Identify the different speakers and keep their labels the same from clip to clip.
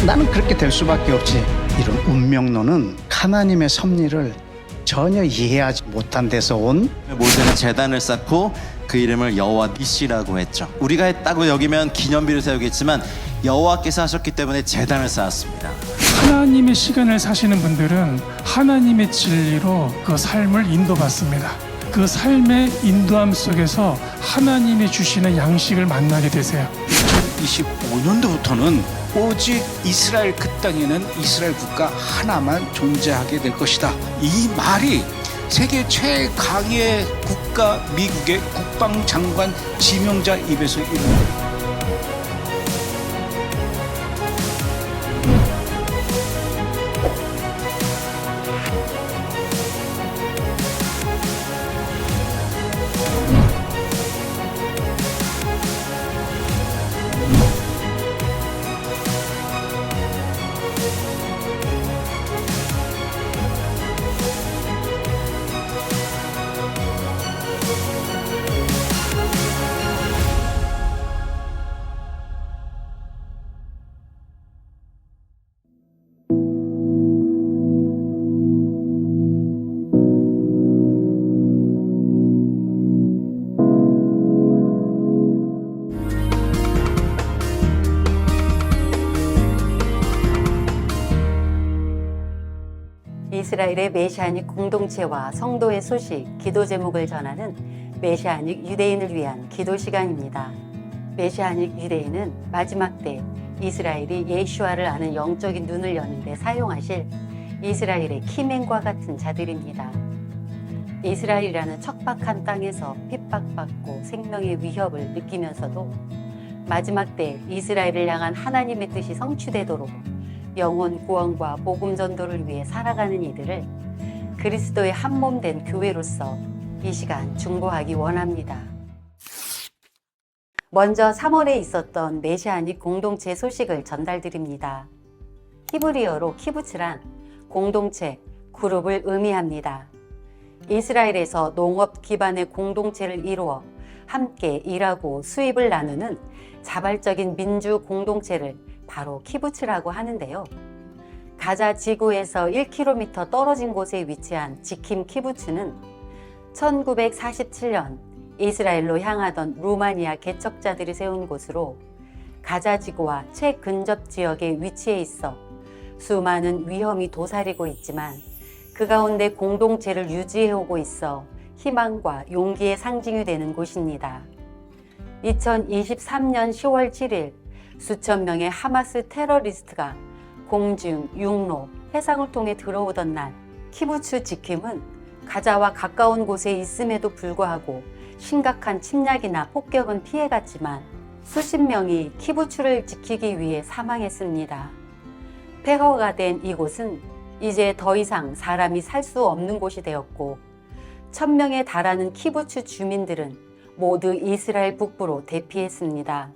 Speaker 1: 나는 그렇게 될 수밖에 없지. 이런 운명론은 하나님의 섭리를 전혀 이해하지 못한 데서 온
Speaker 2: 모세는 제단을 쌓고 그 이름을 여호와 니시라고 했죠. 우리가 했다고 여기면 기념비를 세우겠지만 여호와께서 하셨기 때문에 제단을 쌓았습니다.
Speaker 3: 하나님의 시간을 사시는 분들은 하나님의 진리로 그 삶을 인도받습니다. 그 삶의 인도함 속에서 하나님이 주시는 양식을 만나게 되세요.
Speaker 4: 2025년도부터는 오직 이스라엘 그 땅에는 이스라엘 국가 하나만 존재하게 될 것이다. 이 말이 세계 최강의 국가 미국의 국방장관 지명자 입에서 이루어진 겁니다.
Speaker 5: 이스라엘의 메시아닉 공동체와 성도의 소식, 기도 제목을 전하는 메시아닉 유대인을 위한 기도 시간입니다. 메시아닉 유대인은 마지막 때 이스라엘이 예슈아를 아는 영적인 눈을 여는 데 사용하실 이스라엘의 키맨과 같은 자들입니다. 이스라엘이라는 척박한 땅에서 핍박받고 생명의 위협을 느끼면서도 마지막 때 이스라엘을 향한 하나님의 뜻이 성취되도록 영혼 구원과 복음 전도를 위해 살아가는 이들을 그리스도의 한 몸 된 교회로서 이 시간 중보하기 원합니다. 먼저 3월에 있었던 메시아닉 공동체 소식을 전달드립니다. 히브리어로 키부츠란 공동체, 그룹을 의미합니다. 이스라엘에서 농업 기반의 공동체를 이루어 함께 일하고 수입을 나누는 자발적인 민주 공동체를 바로 키부츠라고 하는데요. 가자 지구에서 1km 떨어진 곳에 위치한 지킴 키부츠는 1947년 이스라엘로 향하던 루마니아 개척자들이 세운 곳으로 가자 지구와 최근접 지역에 위치해 있어 수많은 위험이 도사리고 있지만 그 가운데 공동체를 유지해오고 있어 희망과 용기의 상징이 되는 곳입니다. 2023년 10월 7일 수천 명의 하마스 테러리스트가 공중, 육로, 해상을 통해 들어오던 날 키부츠 지킴은 가자와 가까운 곳에 있음에도 불구하고 심각한 침략이나 폭격은 피해갔지만 수십 명이 키부츠를 지키기 위해 사망했습니다. 폐허가 된 이곳은 이제 더 이상 사람이 살 수 없는 곳이 되었고 1000명에 달하는 키부츠 주민들은 모두 이스라엘 북부로 대피했습니다.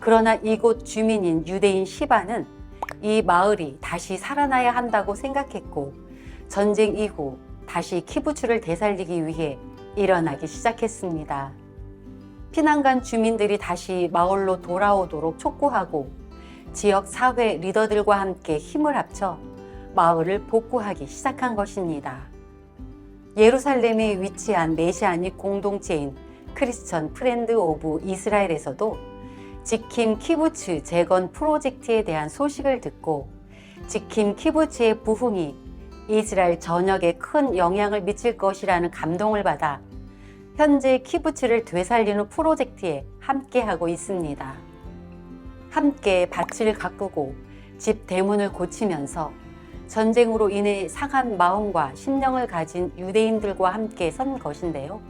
Speaker 5: 그러나 이곳 주민인 유대인 시바는 이 마을이 다시 살아나야 한다고 생각했고 전쟁 이후 다시 키부츠를 되살리기 위해 일어나기 시작했습니다. 피난간 주민들이 다시 마을로 돌아오도록 촉구하고 지역 사회 리더들과 함께 힘을 합쳐 마을을 복구하기 시작한 것입니다. 예루살렘에 위치한 메시아닉 공동체인 크리스천 프렌드 오브 이스라엘에서도 지킴 키부츠 재건 프로젝트에 대한 소식을 듣고 지킴 키부츠의 부흥이 이스라엘 전역에 큰 영향을 미칠 것이라는 감동을 받아 현재 키부츠를 되살리는 프로젝트에 함께하고 있습니다. 함께 밭을 가꾸고 집 대문을 고치면서 전쟁으로 인해 상한 마음과 심령을 가진 유대인들과 함께 선 것인데요.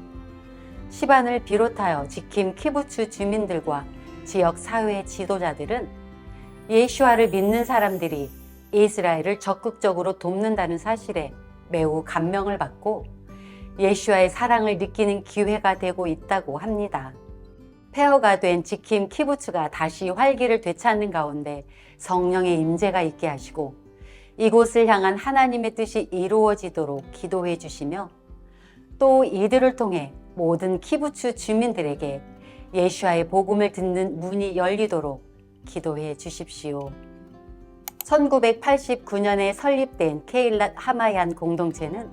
Speaker 5: 시반을 비롯하여 지킴 키부츠 주민들과 지역 사회 지도자들은 예슈아를 믿는 사람들이 이스라엘을 적극적으로 돕는다는 사실에 매우 감명을 받고 예슈아의 사랑을 느끼는 기회가 되고 있다고 합니다. 폐허가 된 지킴 키부츠가 다시 활기를 되찾는 가운데 성령의 임재가 있게 하시고 이곳을 향한 하나님의 뜻이 이루어지도록 기도해 주시며 또 이들을 통해 모든 키부츠 주민들에게 예수와의 복음을 듣는 문이 열리도록 기도해 주십시오. 1989년에 설립된 케일랏 하마얀 공동체는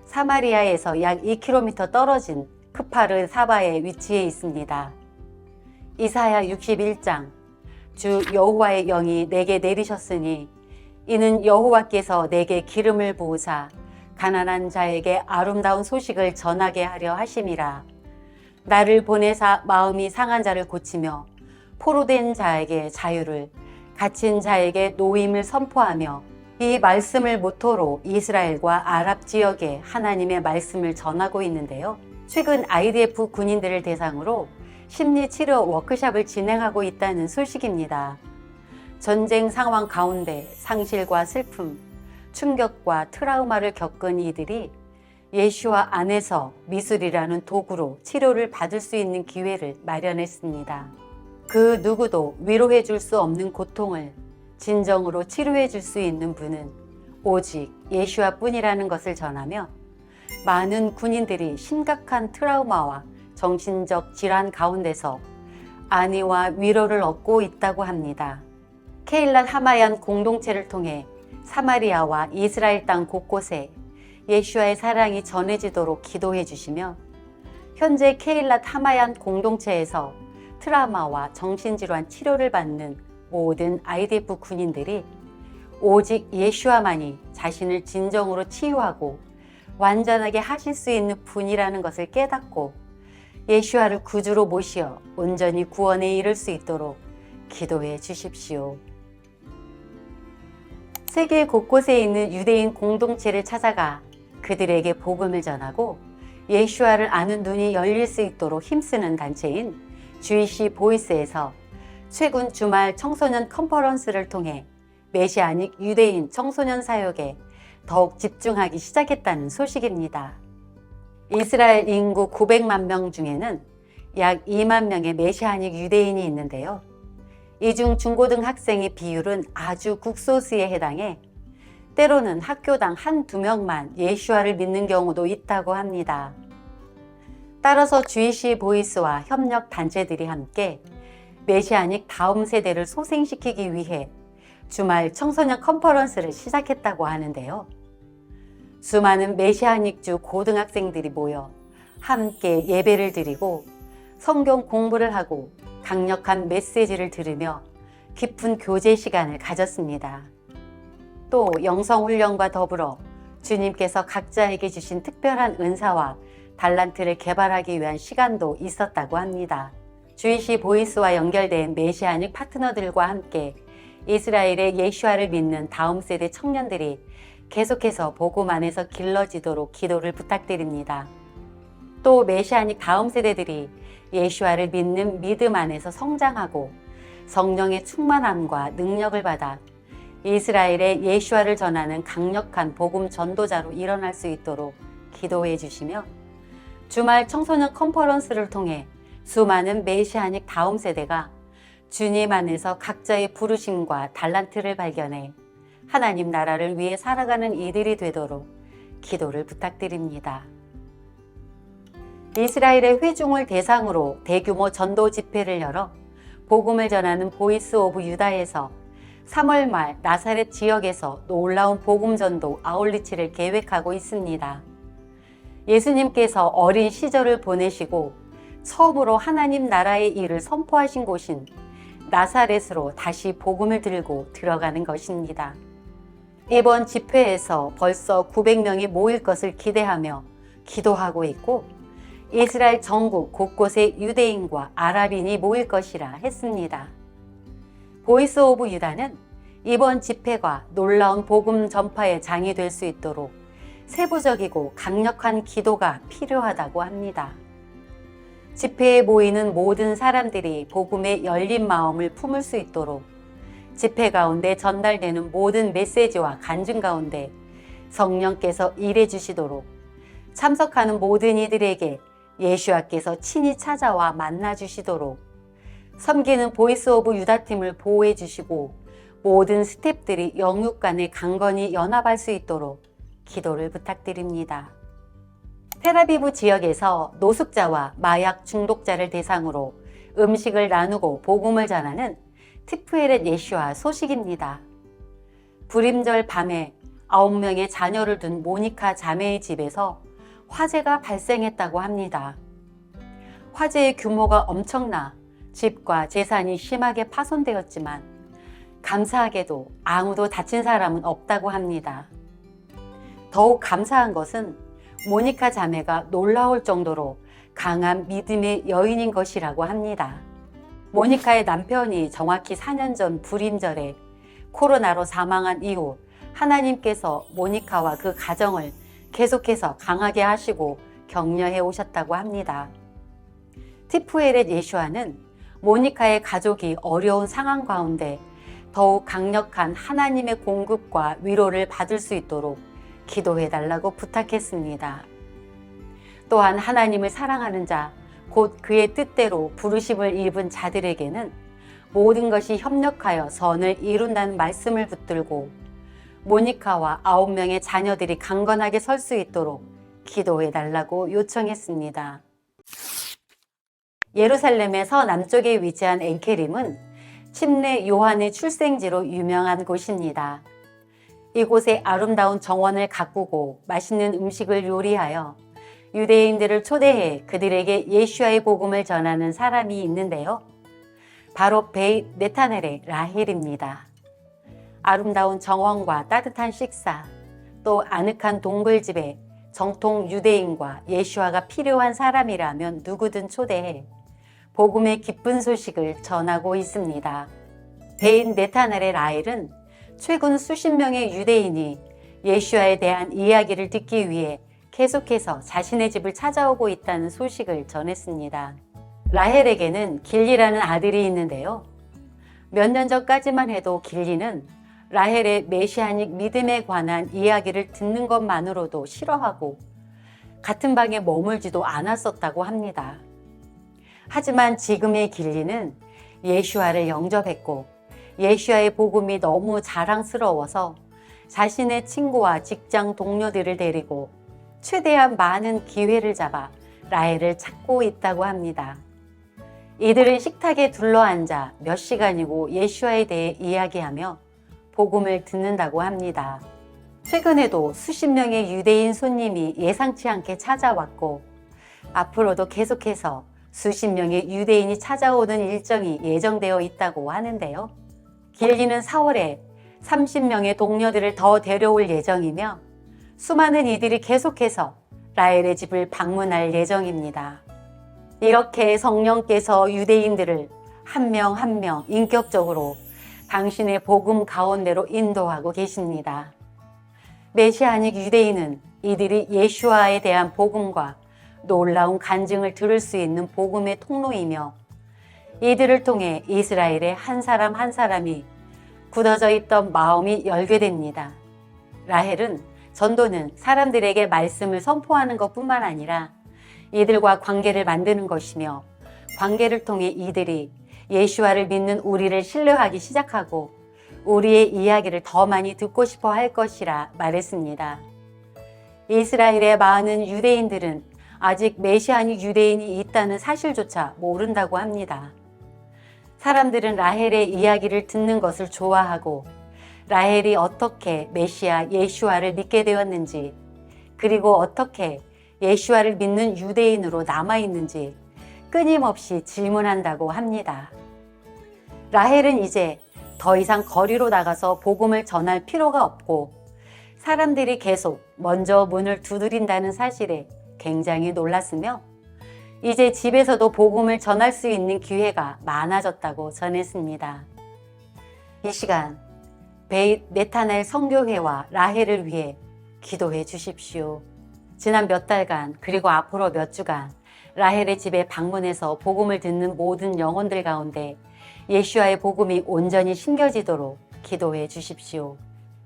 Speaker 5: 사마리아에서 약 2km 떨어진 크파르 사바에 위치해 있습니다. 이사야 61장 주 여호와의 영이 내게 내리셨으니 이는 여호와께서 내게 기름을 부으사 가난한 자에게 아름다운 소식을 전하게 하려 하심이라. 나를 보내사 마음이 상한 자를 고치며 포로된 자에게 자유를, 갇힌 자에게 노임을 선포하며 이 말씀을 모토로 이스라엘과 아랍 지역에 하나님의 말씀을 전하고 있는데요. 최근 IDF 군인들을 대상으로 심리치료 워크숍을 진행하고 있다는 소식입니다. 전쟁 상황 가운데 상실과 슬픔, 충격과 트라우마를 겪은 이들이 예수와 안에서 미술이라는 도구로 치료를 받을 수 있는 기회를 마련했습니다. 그 누구도 위로해 줄 수 없는 고통을 진정으로 치료해 줄 수 있는 분은 오직 예수와 뿐이라는 것을 전하며 많은 군인들이 심각한 트라우마와 정신적 질환 가운데서 안위와 위로를 얻고 있다고 합니다. 케일랏 하마얀 공동체를 통해 사마리아와 이스라엘 땅 곳곳에 예수와의 사랑이 전해지도록 기도해 주시며 현재 케일랏 하마얀 공동체에서 트라우마와 정신질환 치료를 받는 모든 IDF 군인들이 오직 예수와만이 자신을 진정으로 치유하고 완전하게 하실 수 있는 분이라는 것을 깨닫고 예수와를 구주로 모시어 온전히 구원에 이를 수 있도록 기도해 주십시오. 세계 곳곳에 있는 유대인 공동체를 찾아가 그들에게 복음을 전하고 예수와를 아는 눈이 열릴 수 있도록 힘쓰는 단체인 주이시 보이스에서 최근 주말 청소년 컨퍼런스를 통해 메시아닉 유대인 청소년 사역에 더욱 집중하기 시작했다는 소식입니다. 이스라엘 인구 900만 명 중에는 약 2만 명의 메시아닉 유대인이 있는데요. 이 중 중고등학생의 비율은 아주 극소수에 해당해 때로는 학교당 한두 명만 예수와를 믿는 경우도 있다고 합니다. 따라서 주이시 보이스와 협력 단체들이 함께 메시아닉 다음 세대를 소생시키기 위해 주말 청소년 컨퍼런스를 시작했다고 하는데요. 수많은 메시아닉주 고등학생들이 모여 함께 예배를 드리고 성경 공부를 하고 강력한 메시지를 들으며 깊은 교제 시간을 가졌습니다. 또 영성훈련과 더불어 주님께서 각자에게 주신 특별한 은사와 달란트를 개발하기 위한 시간도 있었다고 합니다. 주이시 보이스와 연결된 메시아닉 파트너들과 함께 이스라엘의 예수와를 믿는 다음 세대 청년들이 계속해서 복음 안에서 길러지도록 기도를 부탁드립니다. 또 메시아닉 다음 세대들이 예수와를 믿는 믿음 안에서 성장하고 성령의 충만함과 능력을 받아 이스라엘의 예수와를 전하는 강력한 복음 전도자로 일어날 수 있도록 기도해 주시며 주말 청소년 컨퍼런스를 통해 수많은 메시아닉 다음 세대가 주님 안에서 각자의 부르심과 달란트를 발견해 하나님 나라를 위해 살아가는 이들이 되도록 기도를 부탁드립니다. 이스라엘의 회중을 대상으로 대규모 전도 집회를 열어 복음을 전하는 보이스 오브 유다에서 3월 말 나사렛 지역에서 놀라운 복음 전도 아울리치를 계획하고 있습니다. 예수님께서 어린 시절을 보내시고 처음으로 하나님 나라의 일을 선포하신 곳인 나사렛으로 다시 복음을 들고 들어가는 것입니다. 이번 집회에서 벌써 900명이 모일 것을 기대하며 기도하고 있고 이스라엘 전국 곳곳에 유대인과 아랍인이 모일 것이라 했습니다. 보이스 오브 유다는 이번 집회가 놀라운 복음 전파의 장이 될 수 있도록 세부적이고 강력한 기도가 필요하다고 합니다. 집회에 모이는 모든 사람들이 복음에 열린 마음을 품을 수 있도록 집회 가운데 전달되는 모든 메시지와 간증 가운데 성령께서 일해 주시도록 참석하는 모든 이들에게 예수와께서 친히 찾아와 만나 주시도록 섬기는 보이스 오브 유다팀을 보호해 주시고 모든 스태프들이 영육 간에 강건히 연합할 수 있도록 기도를 부탁드립니다. 텔아비브 지역에서 노숙자와 마약 중독자를 대상으로 음식을 나누고 복음을 전하는 티프에렛 예수와 소식입니다. 불임절 밤에 9명의 자녀를 둔 모니카 자매의 집에서 화재가 발생했다고 합니다. 화재의 규모가 엄청나 집과 재산이 심하게 파손되었지만 감사하게도 아무도 다친 사람은 없다고 합니다. 더욱 감사한 것은 모니카 자매가 놀라울 정도로 강한 믿음의 여인인 것이라고 합니다. 모니카의 남편이 정확히 4년 전 불임절에 코로나로 사망한 이후 하나님께서 모니카와 그 가정을 계속해서 강하게 하시고 격려해 오셨다고 합니다. 티푸에렛 예슈아는 모니카의 가족이 어려운 상황 가운데 더욱 강력한 하나님의 공급과 위로를 받을 수 있도록 기도해 달라고 부탁했습니다. 또한 하나님을 사랑하는 자, 곧 그의 뜻대로 부르심을 입은 자들에게는 모든 것이 협력하여 선을 이룬다는 말씀을 붙들고 모니카와 9명의 자녀들이 강건하게 설 수 있도록 기도해 달라고 요청했습니다. 예루살렘의 서남쪽에 위치한 엔케림은 침례 요한의 출생지로 유명한 곳입니다. 이곳에 아름다운 정원을 가꾸고 맛있는 음식을 요리하여 유대인들을 초대해 그들에게 예수와의 복음을 전하는 사람이 있는데요. 바로 베잇 네타넬의 라헬입니다. 아름다운 정원과 따뜻한 식사, 또 아늑한 동굴집에 정통 유대인과 예수와가 필요한 사람이라면 누구든 초대해 복음의 기쁜 소식을 전하고 있습니다. 베잇 네타넬의 라헬은 최근 수십 명의 유대인이 예수와에 대한 이야기를 듣기 위해 계속해서 자신의 집을 찾아오고 있다는 소식을 전했습니다. 라헬에게는 길리라는 아들이 있는데요. 몇 년 전까지만 해도 길리는 라헬의 메시아닉 믿음에 관한 이야기를 듣는 것만으로도 싫어하고 같은 방에 머물지도 않았었다고 합니다. 하지만 지금의 길리는 예수와를 영접했고 예수와의 복음이 너무 자랑스러워서 자신의 친구와 직장 동료들을 데리고 최대한 많은 기회를 잡아 라헬을 찾고 있다고 합니다. 이들은 식탁에 둘러앉아 몇 시간이고 예수와에 대해 이야기하며 복음을 듣는다고 합니다. 최근에도 수십 명의 유대인 손님이 예상치 않게 찾아왔고 앞으로도 계속해서 수십 명의 유대인이 찾아오는 일정이 예정되어 있다고 하는데요. 길리는 4월에 30명의 동료들을 더 데려올 예정이며 수많은 이들이 계속해서 라헬의 집을 방문할 예정입니다. 이렇게 성령께서 유대인들을 한 명 한 명 인격적으로 당신의 복음 가운데로 인도하고 계십니다. 메시아닉 유대인은 이들이 예수와에 대한 복음과 놀라운 간증을 들을 수 있는 복음의 통로이며 이들을 통해 이스라엘의 한 사람 한 사람이 굳어져 있던 마음이 열게 됩니다. 라헬은 전도는 사람들에게 말씀을 선포하는 것뿐만 아니라 이들과 관계를 만드는 것이며 관계를 통해 이들이 예수와를 믿는 우리를 신뢰하기 시작하고 우리의 이야기를 더 많이 듣고 싶어 할 것이라 말했습니다. 이스라엘의 많은 유대인들은 아직 메시아닉 유대인이 있다는 사실조차 모른다고 합니다. 사람들은 라헬의 이야기를 듣는 것을 좋아하고 라헬이 어떻게 메시아 예수와를 믿게 되었는지 그리고 어떻게 예수와를 믿는 유대인으로 남아있는지 끊임없이 질문한다고 합니다. 라헬은 이제 더 이상 거리로 나가서 복음을 전할 필요가 없고 사람들이 계속 먼저 문을 두드린다는 사실에 굉장히 놀랐으며 이제 집에서도 복음을 전할 수 있는 기회가 많아졌다고 전했습니다. 이 시간 베잇 네타넬 성교회와 라헬을 위해 기도해 주십시오. 지난 몇 달간 그리고 앞으로 몇 주간 라헬의 집에 방문해서 복음을 듣는 모든 영혼들 가운데 예수와의 복음이 온전히 심겨지도록 기도해 주십시오.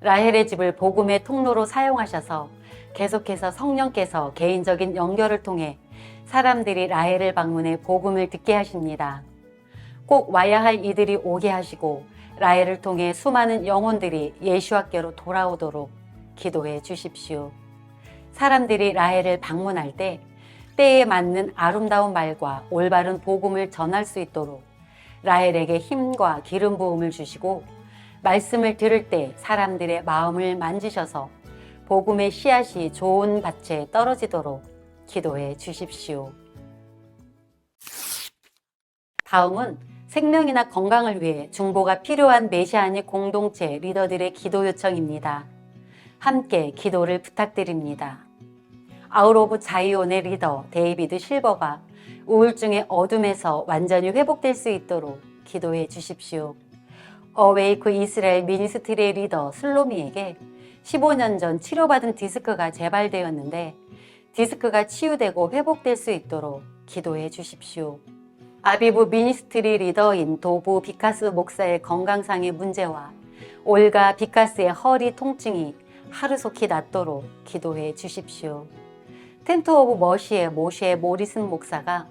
Speaker 5: 라헬의 집을 복음의 통로로 사용하셔서 계속해서 성령께서 개인적인 연결을 통해 사람들이 라헬을 방문해 복음을 듣게 하십니다. 꼭 와야 할 이들이 오게 하시고 라헬을 통해 수많은 영혼들이 예수와께로 돌아오도록 기도해 주십시오. 사람들이 라헬을 방문할 때 때에 맞는 아름다운 말과 올바른 복음을 전할 수 있도록 라헬에게 힘과 기름 부음을 주시고 말씀을 들을 때 사람들의 마음을 만지셔서 복음의 씨앗이 좋은 밭에 떨어지도록 기도해 주십시오. 다음은 생명이나 건강을 위해 중보가 필요한 메시아닉 공동체 리더들의 기도 요청입니다. 함께 기도를 부탁드립니다. 아웃 오브 자이온의 리더 데이비드 실버가 우울증의 어둠에서 완전히 회복될 수 있도록 기도해 주십시오. 어웨이크 이스라엘 미니스트리의 리더 슬로미에게 15년 전 치료받은 디스크가 재발되었는데 디스크가 치유되고 회복될 수 있도록 기도해 주십시오. 아비브 미니스트리 리더인 도부 비카스 목사의 건강상의 문제와 올가 비카스의 허리 통증이 하루속히 낫도록 기도해 주십시오. 텐트 오브 머시의 모셰 모리슨 목사가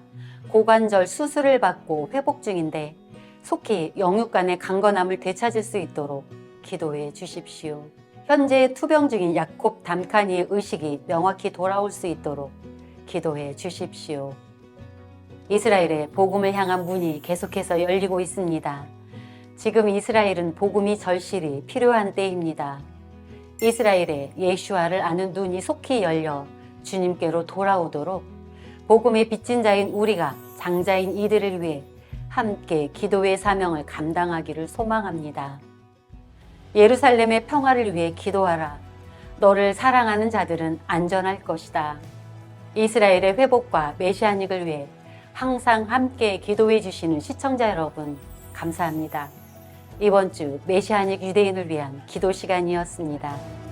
Speaker 5: 고관절 수술을 받고 회복 중인데 속히 영육간의 강건함을 되찾을 수 있도록 기도해 주십시오. 현재 투병 중인 야콥 담카니의 의식이 명확히 돌아올 수 있도록 기도해 주십시오. 이스라엘의 복음을 향한 문이 계속해서 열리고 있습니다. 지금 이스라엘은 복음이 절실히 필요한 때입니다. 이스라엘의 예슈아를 아는 눈이 속히 열려 주님께로 돌아오도록 복음의 빚진 자인 우리가 장자인 이들을 위해 함께 기도의 사명을 감당하기를 소망합니다. 예루살렘의 평화를 위해 기도하라. 너를 사랑하는 자들은 안전할 것이다. 이스라엘의 회복과 메시아닉을 위해 항상 함께 기도해 주시는 시청자 여러분, 감사합니다. 이번 주 메시아닉 유대인을 위한 기도 시간이었습니다.